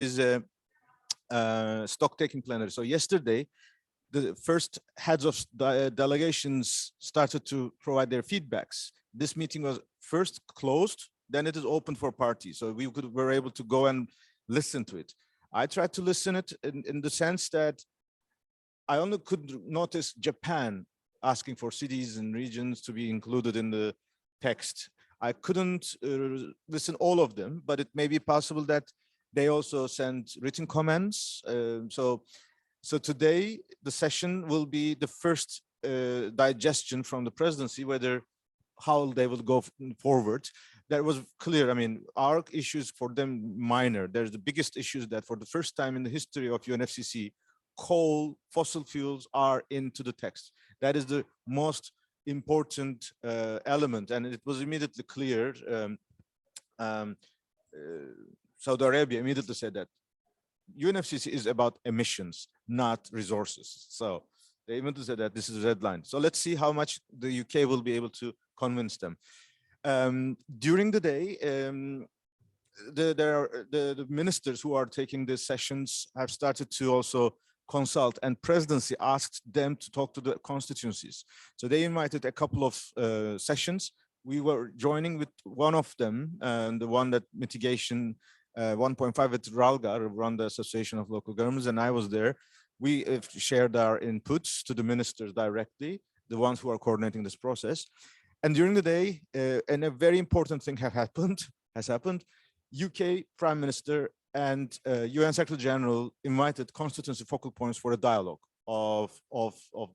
is a stock taking plenary. So yesterday, the first heads of delegations started to provide their feedbacks. This meeting was first closed, then it is open for parties. So were able to go and listen to it. I tried to listen it in the sense that I only could notice Japan asking for cities and regions to be included in the text. I couldn't listen all of them, but it may be possible that they also sent written comments. So today the session will be the first digestion from the presidency, whether how they will go forward. That was clear. I mean, our issues for them minor. There's the biggest issues that for the first time in the history of UNFCCC, coal, fossil fuels are into the text. That is the most important element, and it was immediately clear. Um, Saudi Arabia immediately said that UNFCCC is about emissions, not resources. So they immediately said that this is a red line. So let's see how much the UK will be able to convince them. During the day, the ministers who are taking these sessions have started to also consult, and presidency asked them to talk to the constituencies. So they invited a couple of sessions. We were joining with one of them, the one that mitigation 1.5 at RALGA, run the Association of Local Governments, and I was there. We shared our inputs to the ministers directly, the ones who are coordinating this process. And during the day, and a very important thing has happened. UK Prime Minister and UN Secretary General invited constituency focal points for a dialogue of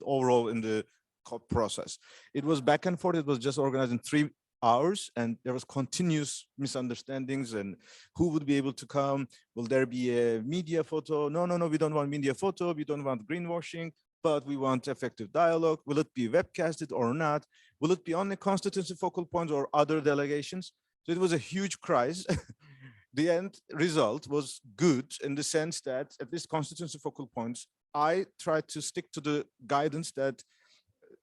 overall in the COP process. It was back and forth. It was just organized in 3 hours, and there was continuous misunderstandings and who would be able to come. Will there be a media photo? No, we don't want media photo. We don't want greenwashing, but we want effective dialogue. Will it be webcasted or not? Will it be on the constituency focal points or other delegations? So it was a huge crisis. The end result was good in the sense that at least constituency focal points, I tried to stick to the guidance that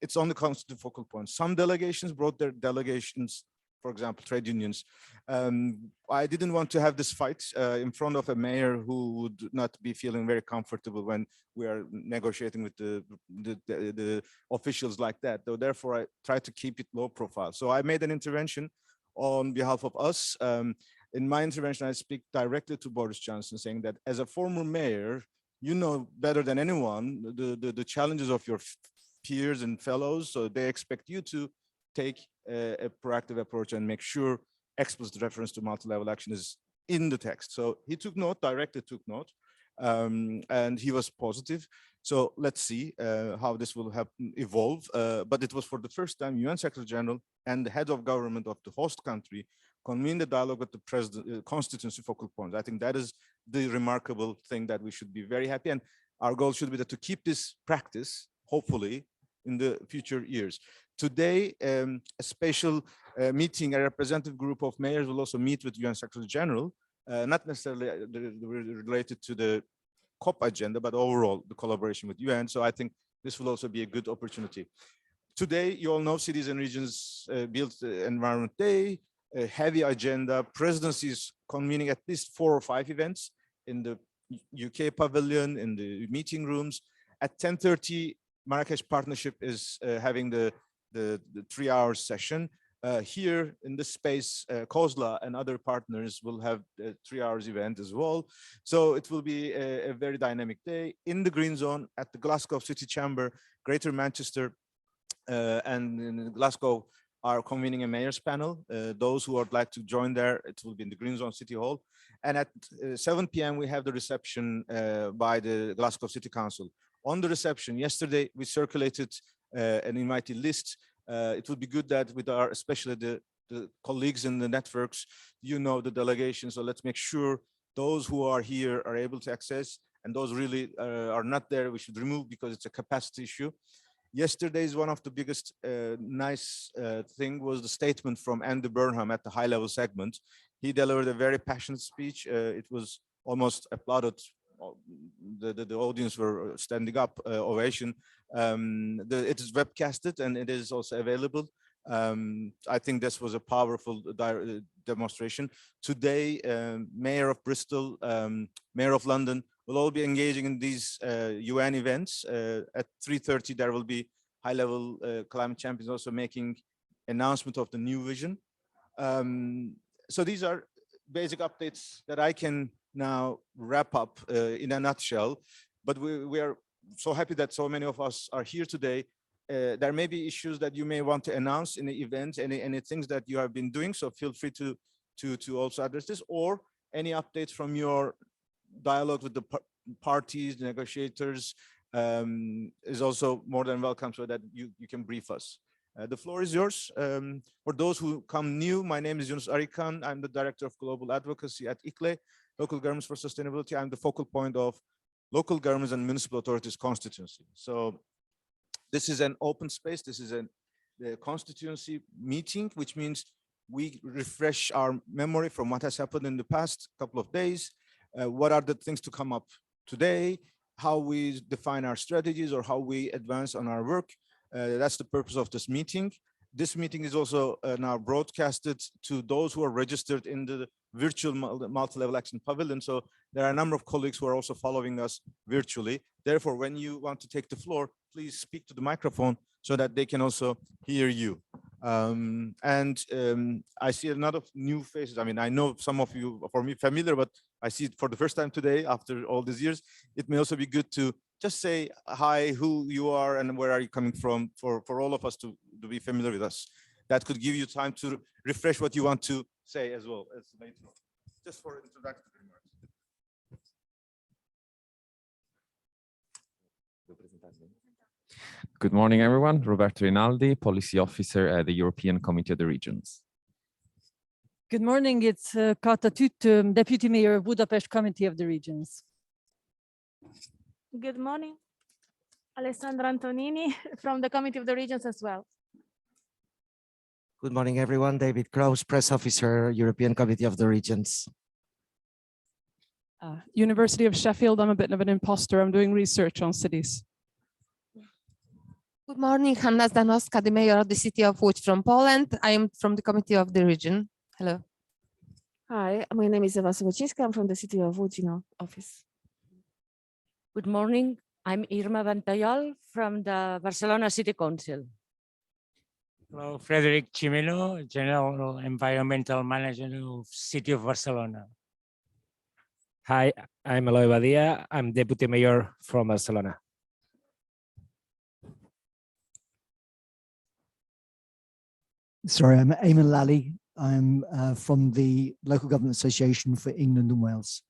it's on the constituency focal points. Some delegations brought their delegations, for example, trade unions. I didn't want to have this fight in front of a mayor who would not be feeling very comfortable when we are negotiating with the officials like that. So therefore, I tried to keep it low profile. So I made an intervention on behalf of us. In my intervention, I speak directly to Boris Johnson, saying that as a former mayor, you know better than anyone the challenges of your peers and fellows. So they expect you to take a proactive approach and make sure explicit reference to multi-level action is in the text. So he took note, directly took note, and he was positive. So let's see how this will evolve. But it was for the first time UN Secretary General and the head of government of the host country convene the dialogue with the president, constituency focal points. I think that is the remarkable thing that we should be very happy. And our goal should be that to keep this practice, hopefully, in the future years. Today, a special meeting, a representative group of mayors will also meet with UN Secretary General, not necessarily related to the COP agenda, but overall the collaboration with UN. So I think this will also be a good opportunity. Today, you all know Cities and Regions Built Environment Day, a heavy agenda. Presidency is convening at least 4 or 5 events in the UK pavilion, in the meeting rooms. At 10:30, Marrakesh Partnership is having the 3-hour session. Here in this space, COSLA and other partners will have a 3 hours event as well. So it will be a very dynamic day. In the Green Zone at the Glasgow City Chamber, Greater Manchester and in Glasgow are convening a mayor's panel. Those who would like to join there, it will be in the Green Zone City Hall. And at 7 p.m. we have the reception by the Glasgow City Council. On the reception, yesterday we circulated an invitee list. It would be good that with our, especially the colleagues in the networks, you know the delegations, so let's make sure those who are here are able to access, and those really are not there, we should remove because it's a capacity issue. Yesterday's one of the biggest nice thing was the statement from Andy Burnham at the high-level segment. He delivered a very passionate speech. It was almost applauded. The audience were standing up, ovation. It is webcasted and it is also available. I think this was a powerful demonstration. Today, Mayor of Bristol, Mayor of London will all be engaging in these UN events. At 3:30, there will be high-level climate champions also making announcement of the new vision. So these are basic updates that I can now wrap up in a nutshell. But we are so happy that so many of us are here today. There may be issues that you may want to announce in the event, any things that you have been doing. So feel free to also address this, or any updates from your dialogue with the parties, the negotiators, is also more than welcome, so that you can brief us. The floor is yours. For those who come new, my name is Yunus Arikan. I'm the Director of Global Advocacy at ICLE, Local Governments for Sustainability. I'm the focal point of local governments and municipal authorities constituency. So this is an open space. This is the constituency meeting, which means we refresh our memory from what has happened in the past couple of days. What are the things to come up today? How we define our strategies or how we advance on our work. That's the purpose of this meeting. This meeting is also now broadcasted to those who are registered in the virtual multi-level action pavilion. So there are a number of colleagues who are also following us virtually. Therefore, when you want to take the floor, please speak to the microphone so that they can also hear you. I see a lot of new faces. I mean, I know some of you are familiar, but I see it for the first time today after all these years. It may also be good to just say hi, who you are and where are you coming from, for all of us to be familiar with us. That could give you time to refresh what you want to say as well as later on. Just for introductory remarks. Good morning, everyone. Roberto Rinaldi, Policy Officer at the European Committee of the Regions. Good morning, it's Kata Tut, Deputy Mayor of Budapest Committee of the Regions. Good morning, Alessandra Antonini from the Committee of the Regions as well. Good morning, everyone. David Kraus, Press Officer, European Committee of the Regions. University of Sheffield, I'm a bit of an imposter. I'm doing research on cities. Good morning, Hanna Zdanowska, the Mayor of the City of Łódź from Poland. I am from the Committee of the Region. Hello. Hi, my name is Ewa Sobocińska. I'm from the City of Łódź office. Good morning, I'm Irma Vantayol from the Barcelona City Council. Hello, Frederic Chimeno, General Environmental Manager of City of Barcelona. Hi, I'm Eloy Badia. I'm Deputy Mayor from Barcelona. Sorry, I'm Eamon Lally. I'm from the Local Government Association for England and Wales.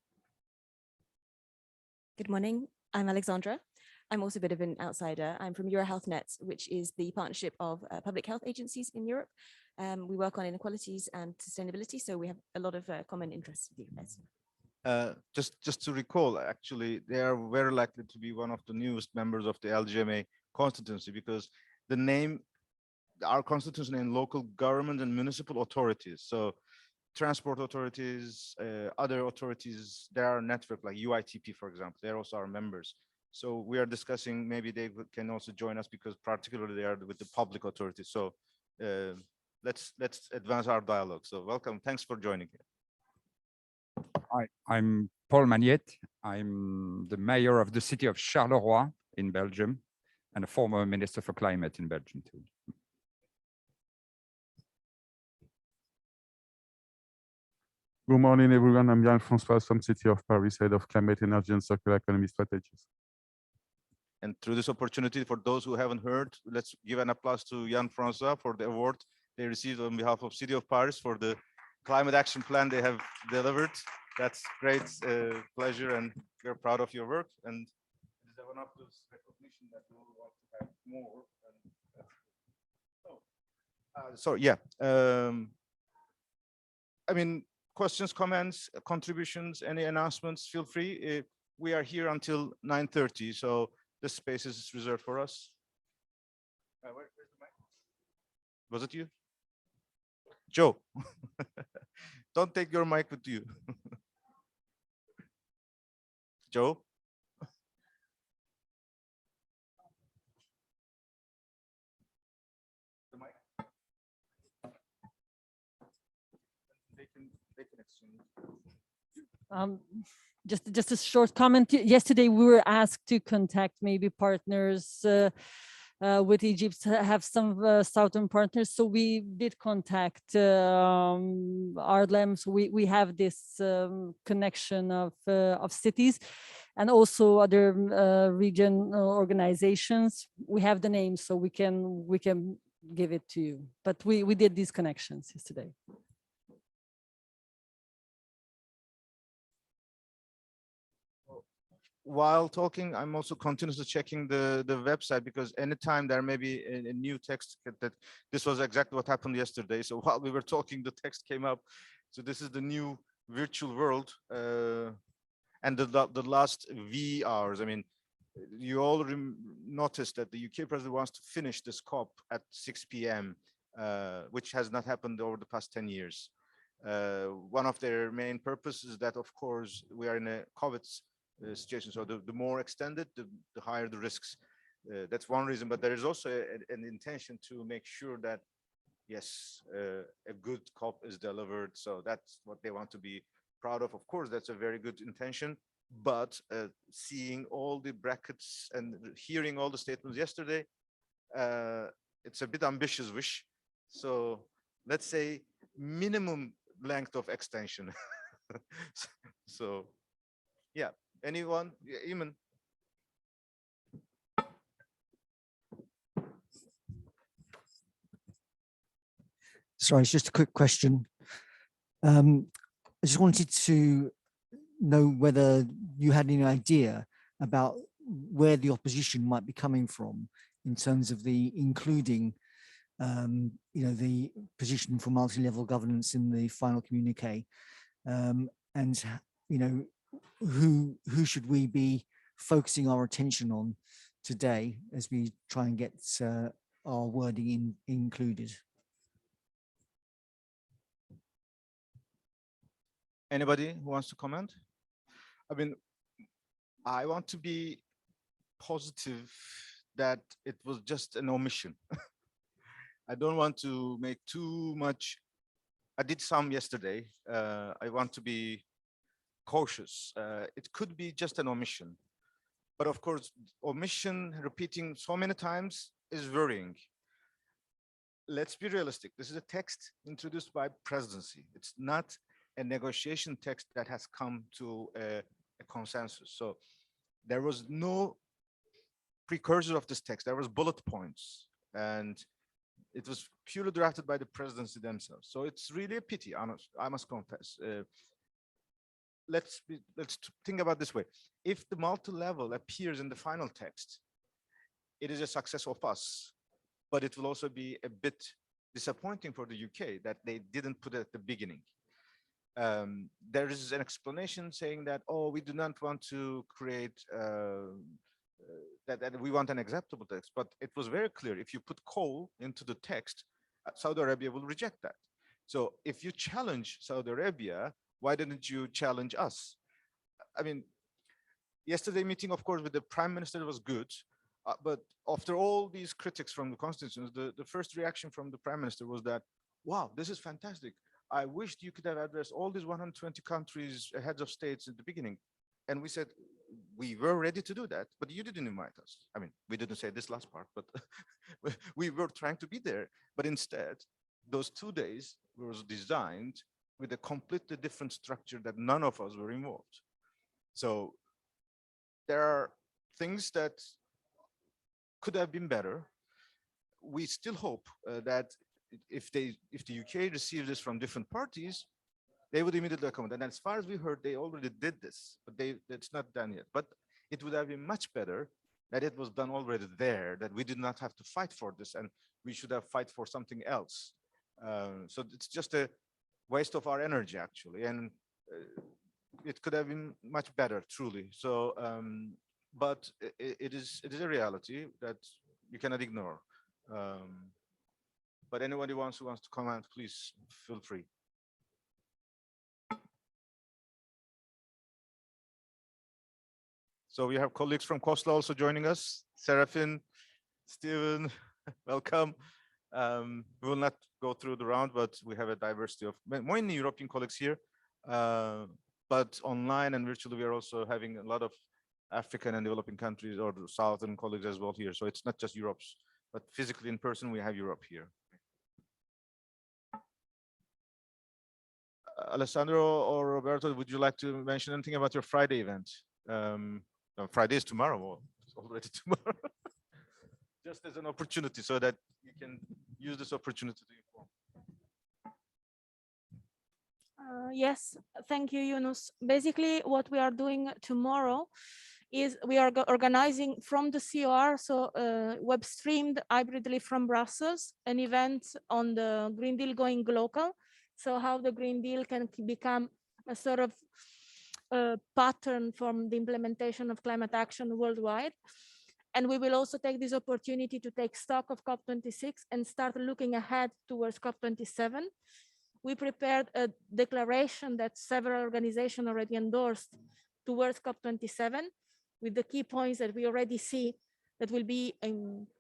Good morning, I'm Alexandra. I'm also a bit of an outsider. I'm from EuroHealthNet, which is the partnership of public health agencies in Europe. We work on inequalities and sustainability, so we have a lot of common interests with you guys. Just to recall, actually, they are very likely to be one of the newest members of the LGMA constituency, because the name, our constituency name, local government and municipal authorities. So transport authorities, other authorities, there are network like UITP, for example, they're also our members. So we are discussing, maybe they can also join us because particularly they are with the public authorities. So let's advance our dialogue. So welcome, thanks for joining here. Hi, I'm Paul Magnette. I'm the mayor of the city of Charleroi in Belgium and a former minister for climate in Belgium too. Good morning, everyone. I'm Yann-François from City of Paris, Head of Climate, Energy and Circular Economy Strategies. And through this opportunity, for those who haven't heard, let's give an applause to Yann-François for the award they received on behalf of City of Paris for the climate action plan they have delivered. That's great pleasure, and we're proud of your work. And it is one of those recognition that we will want to have more. So yeah, I mean, questions, comments, contributions, any announcements, feel free. We are here until 9:30, so this space is reserved for us. Where's the mic? Was it you? Joe, don't take your mic with you. Joe? The mic? Take Just a short comment. Yesterday, we were asked to contact maybe partners with Egypt, have some southern partners. So we did contact Ardlem. So we have this connection of cities and also other regional organizations. We have the names, so we can give it to you. But we did these connections yesterday. While talking, I'm also continuously checking the website, because anytime there may be a new text that this was exactly what happened yesterday. So while we were talking, the text came up. So this is the new virtual world, and the last V hours. I mean, you all noticed that the UK president wants to finish this COP at 6 p.m., which has not happened over the past 10 years. One of their main purposes is that, of course, we are in a COVID situation. So the more extended, the higher the risks. That's one reason, but there is also an intention to make sure that, yes, a good COP is delivered. So that's what they want to be proud of. Of course, that's a very good intention, but seeing all the brackets and hearing all the statements yesterday, it's a bit ambitious wish. So let's say minimum length of extension. So yeah. Anyone? Yeah, Eamon. Sorry, it's just a quick question. I just wanted to know whether you had any idea about where the opposition might be coming from in terms of the including, the position for multi-level governance in the final communique, and who should we be focusing our attention on today as we try and get our wording included? Anybody who wants to comment? I mean, I want to be positive that it was just an omission. I don't want to make too much. I did some yesterday. I want to be cautious. It could be just an omission. But of course, omission repeating so many times is worrying. Let's be realistic. This is a text introduced by presidency. It's not a negotiation text that has come to a consensus. So there was no precursor of this text. There was bullet points, and it was purely drafted by the presidency themselves. So it's really a pity, I must confess. Let's think about this way. If the multi-level appears in the final text, it is a success of us, but it will also be a bit disappointing for the UK that they didn't put it at the beginning. There is an explanation saying that, oh, we do not want to create, that we want an acceptable text, but it was very clear, if you put coal into the text, Saudi Arabia will reject that. So if you challenge Saudi Arabia, why didn't you challenge us? I mean, yesterday meeting, of course, with the prime minister was good, but after all these critics from the constituents, the first reaction from the prime minister was that, wow, this is fantastic. I wished you could have addressed all these 120 countries, heads of states at the beginning. And we said, we were ready to do that, but you didn't invite us. I mean, we didn't say this last part, but we were trying to be there. But instead, those 2 days was designed with a completely different structure that none of us were involved. So there are things that could have been better. We still hope that if the UK receives this from different parties, they would immediately accommodate. And as far as we heard, they already did this, but it's not done yet. But it would have been much better that it was done already there, that we did not have to fight for this, and we should have fight for something else. So it's just a waste of our energy, actually, and it could have been much better, truly. So, but it is a reality that you cannot ignore. But anybody who wants to comment, please feel free. So we have colleagues from COSLA also joining us. Serafin, Stephen, welcome. We will not go through the round, but we have a diversity of mainly European colleagues here. but online and virtually, we are also having a lot of African and developing countries or Southern colleagues as well here. So it's not just Europe's, but physically in person, we have Europe here. Alessandro or Roberto, would you like to mention anything about your Friday event? No, Friday is tomorrow. Well, it's already tomorrow. Just as an opportunity so that you can use this opportunity to inform. Yes, thank you, Yunus. Basically, what we are doing tomorrow is we are organizing from the COR, so web streamed hybridly from Brussels, an event on the Green Deal going local. So how the Green Deal can become a sort of pattern from the implementation of climate action worldwide. And we will also take this opportunity to take stock of COP26 and start looking ahead towards COP27. We prepared a declaration that several organizations already endorsed towards COP27 with the key points that we already see that will be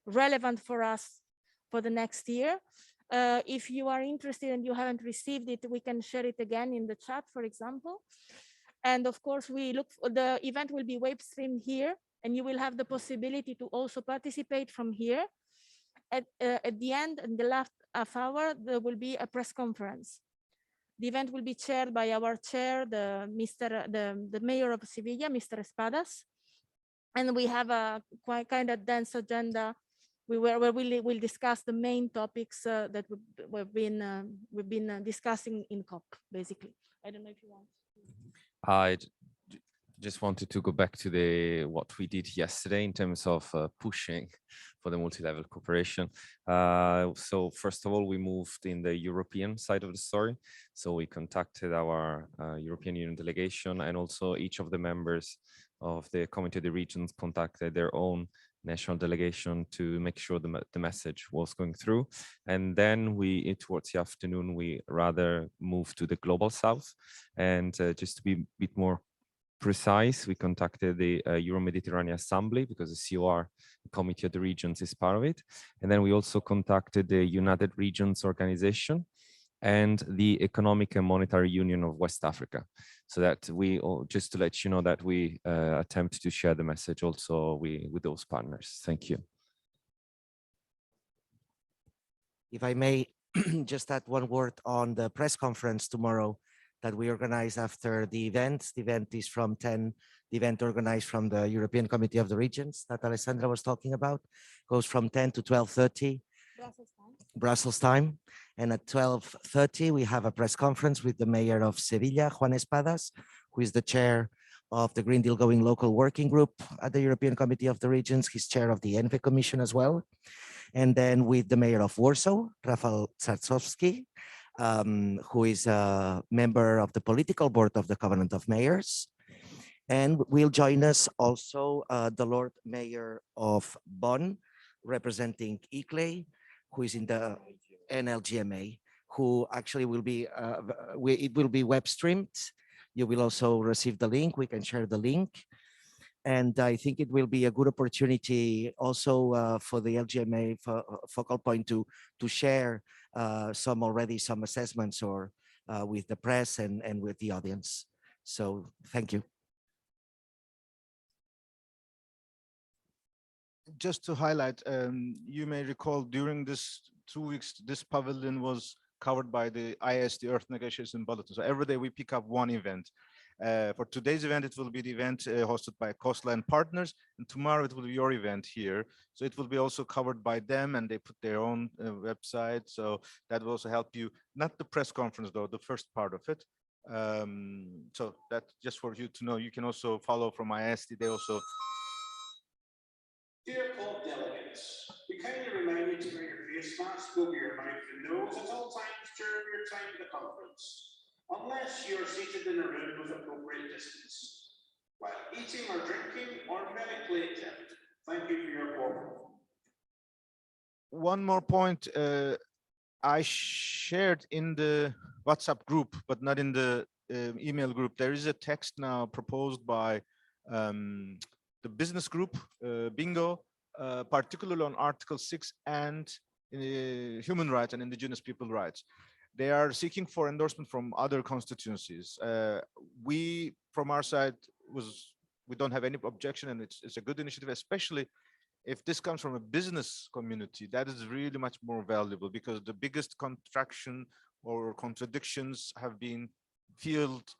relevant for us for the next year. If you are interested and you haven't received it, we can share it again in the chat, for example. And of course, the event will be web streamed here, and you will have the possibility to also participate from here. At the end, in the last half hour, there will be a press conference. The event will be chaired by our chair, the mayor of Sevilla, Mr. Espadas. And we have a quite kind of dense agenda where we will discuss the main topics that we've been discussing in COP, basically. I don't know if you want. I just wanted to go back to what we did yesterday in terms of pushing for the multi-level cooperation. So first of all, we moved in the European side of the story. So we contacted our European Union delegation, and also each of the members of the Committee of the Regions contacted their own national delegation to make sure the message was going through. And then towards the afternoon, we rather moved to the global south. And just to be a bit more precise, we contacted the Euro-Mediterranean Assembly because the COR, the Committee of the Regions, is part of it. And then we also contacted the United Regions Organization and the Economic and Monetary Union of West Africa. So that just to let you know that we attempt to share the message also with those partners. Thank you. If I may just add one word on the press conference tomorrow that we organize after the event. The event is from 10, the event organized from the European Committee of the Regions that Alessandra was talking about, goes from 10 to 12:30 Brussels time. And at 12:30, we have a press conference with the mayor of Sevilla, Juan Espadas, who is the chair of the Green Deal Going Local Working Group at the European Committee of the Regions. He's chair of the ENVE Commission as well. And then with the mayor of Warsaw, Rafał Trzaskowski, who is a member of the political board of the Covenant of Mayors. And will join us also the Lord Mayor of Bonn, representing ICLEI, who is in the LGMA, who actually will be, it will be web streamed. You will also receive the link. We can share the link. And I think it will be a good opportunity also for the LGMA focal point to share some assessments or with the press and with the audience. So thank you. Just to highlight, you may recall during this 2 weeks, this pavilion was covered by the ISD Earth Negotiation Bulletin. So every day we pick up one event. For today's event, it will be the event hosted by Coastline Partners, and tomorrow it will be your event here. So it will be also covered by them, and they put their own website. So that will also help you, not the press conference though, the first part of it. So that just for you to know, you can also follow from ISD. They also. Dear COP delegates, we kindly remind you to wear your face mask over your mouth and nose at all times during your time at the conference, unless you are seated in a room with appropriate distance, while eating or drinking or medically exempt. Thank you for your cooperation. One more point, I shared in the WhatsApp group, but not in the email group. There is a text now proposed by the business group, Bingo, particularly on Article 6 and human rights and indigenous people rights. they are seeking for endorsement from other constituencies. We, from our side, we don't have any objection, and it's a good initiative, especially if this comes from a business community. That is really much more valuable, because the biggest contraction or contradictions have been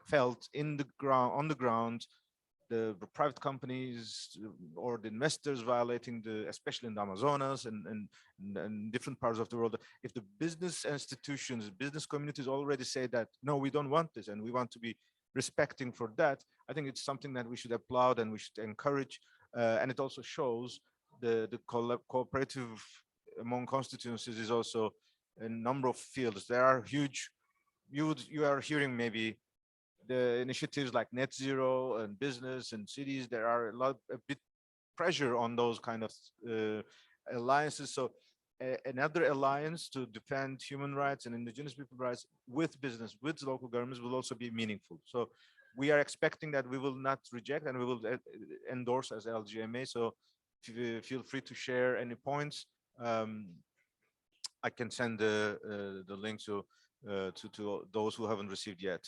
felt in the ground, on the ground, the private companies or the investors violating especially in the Amazonas and different parts of the world. If the business institutions, business communities already say that, no, we don't want this, and we want to be respecting for that, I think it's something that we should applaud and we should encourage. And it also shows the cooperative among constituencies is also a number of fields. There are huge, you are hearing maybe the initiatives like net zero and business and cities. There are a bit pressure on those kind of alliances. So another alliance to defend human rights and indigenous people rights with business, with local governments, will also be meaningful. So we are expecting that we will not reject, and we will endorse as LGMA. So feel free to share any points. I can send the link to those who haven't received yet.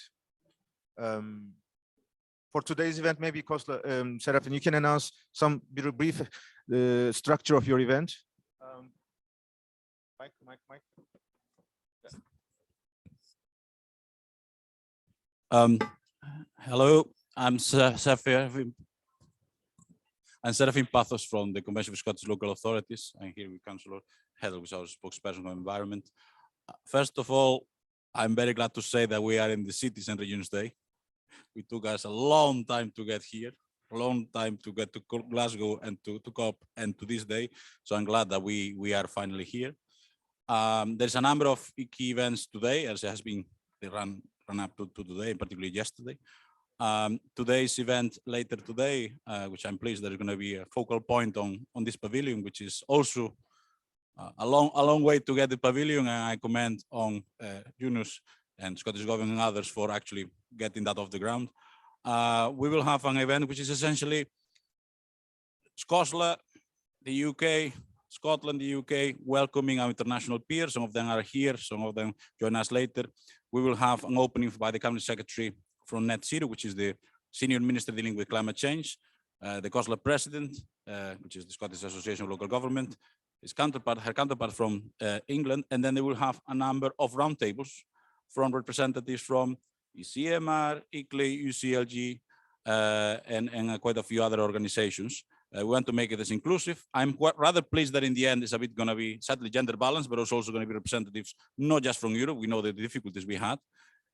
For today's event, maybe Kosla, Serafin, you can announce some brief structure of your event. Mike. Hello, I'm Serafin Pathos from the Convention of Scottish Local Authorities. I'm here with Councillor Heather, who's our spokesperson on environment. First of all, I'm very glad to say that we are in the Cities and Regions Day. It took us a long time to get here, a long time to get to Glasgow and to COP and to this day. So I'm glad that we are finally here. There's a number of key events today, as it has been run up to today, particularly yesterday. Today's event later today, which I'm pleased there's going to be a focal point on this pavilion, which is also a long way to get the pavilion, and I commend on Yunus and Scottish Government and others for actually getting that off the ground. We will have an event which is essentially Scotland, the UK, Scotland, the UK, welcoming our international peers. Some of them are here, some of them join us later. We will have an opening by the Cabinet Secretary from Net Zero, which is the senior minister dealing with climate change, the COSLA president, which is the Scottish Association of Local Government, her counterpart from England, and then they will have a number of roundtables from representatives from ECMR, ICLEI, UCLG, and quite a few other organizations. We want to make it as inclusive. I'm rather pleased that in the end it's a bit going to be sadly gender balanced, but also going to be representatives not just from Europe. We know the difficulties we had.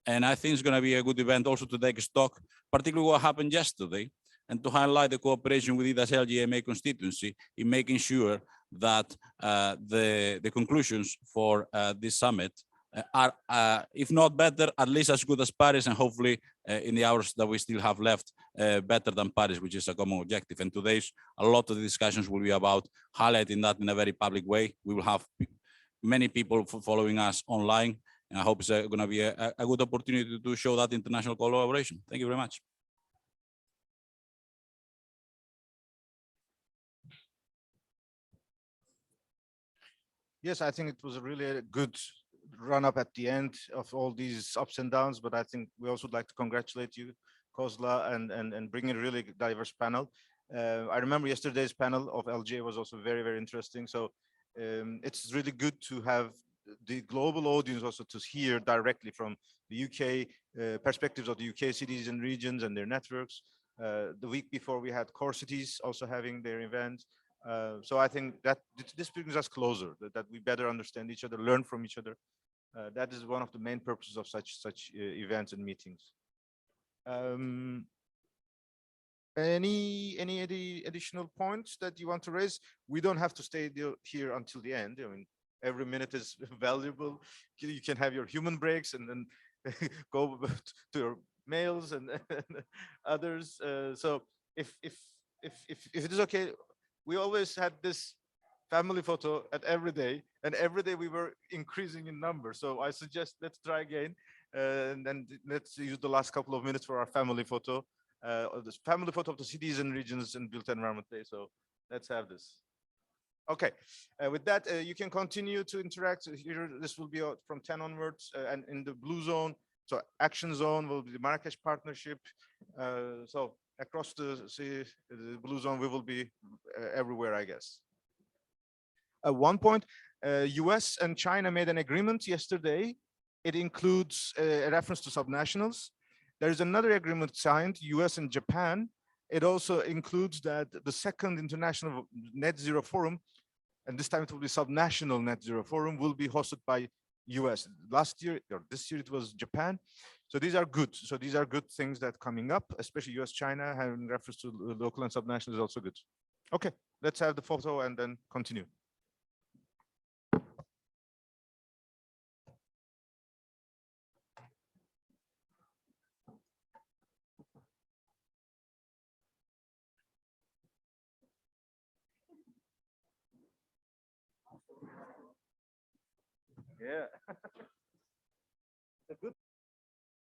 And I think it's going to be a good event also to take stock, particularly what happened yesterday, and to highlight the cooperation with IDA's LGMA constituency in making sure that the conclusions for this summit are, if not better, at least as good as Paris, and hopefully in the hours that we still have left, better than Paris, which is a common objective. And today's, a lot of the discussions will be about highlighting that in a very public way. We will have many people following us online, and I hope it's going to be a good opportunity to show that international collaboration. Thank you very much. Yes, I think it was a really good run up at the end of all these ups and downs, but I think we also would like to congratulate you, Kozla, and bring a really diverse panel. I remember yesterday's panel of LGA was also very, very interesting. So it's really good to have the global audience also to hear directly from the UK perspectives of the UK cities and regions and their networks. The week before we had core cities also having their event. So I think that this brings us closer, that we better understand each other, learn from each other. That is one of the main purposes of such events and meetings. Any additional points that you want to raise? We don't have to stay here until the end. I mean, every minute is valuable. You can have your human breaks and then go to your mails and others. So if it is okay, we always had this family photo at every day, and every day we were increasing in number. So I suggest let's try again, and then let's use the last couple of minutes for our family photo, this family photo of the cities and regions and built environment day. So let's have this. Okay, with that, you can continue to interact. Here, this will be from 10 onwards, and in the blue zone, so action zone will be the Marrakesh partnership. So across the blue zone, we will be everywhere, I guess. At one point, US and China made an agreement yesterday. It includes a reference to subnationals. There is another agreement signed, US and Japan. It also includes that the second international net zero forum, and this time it will be subnational net zero forum, will be hosted by US. Last year or this year it was Japan. So these are good. So these are good things that coming up, especially US, China, having reference to local and subnational is also good. Okay, let's have the photo and then continue. Yeah.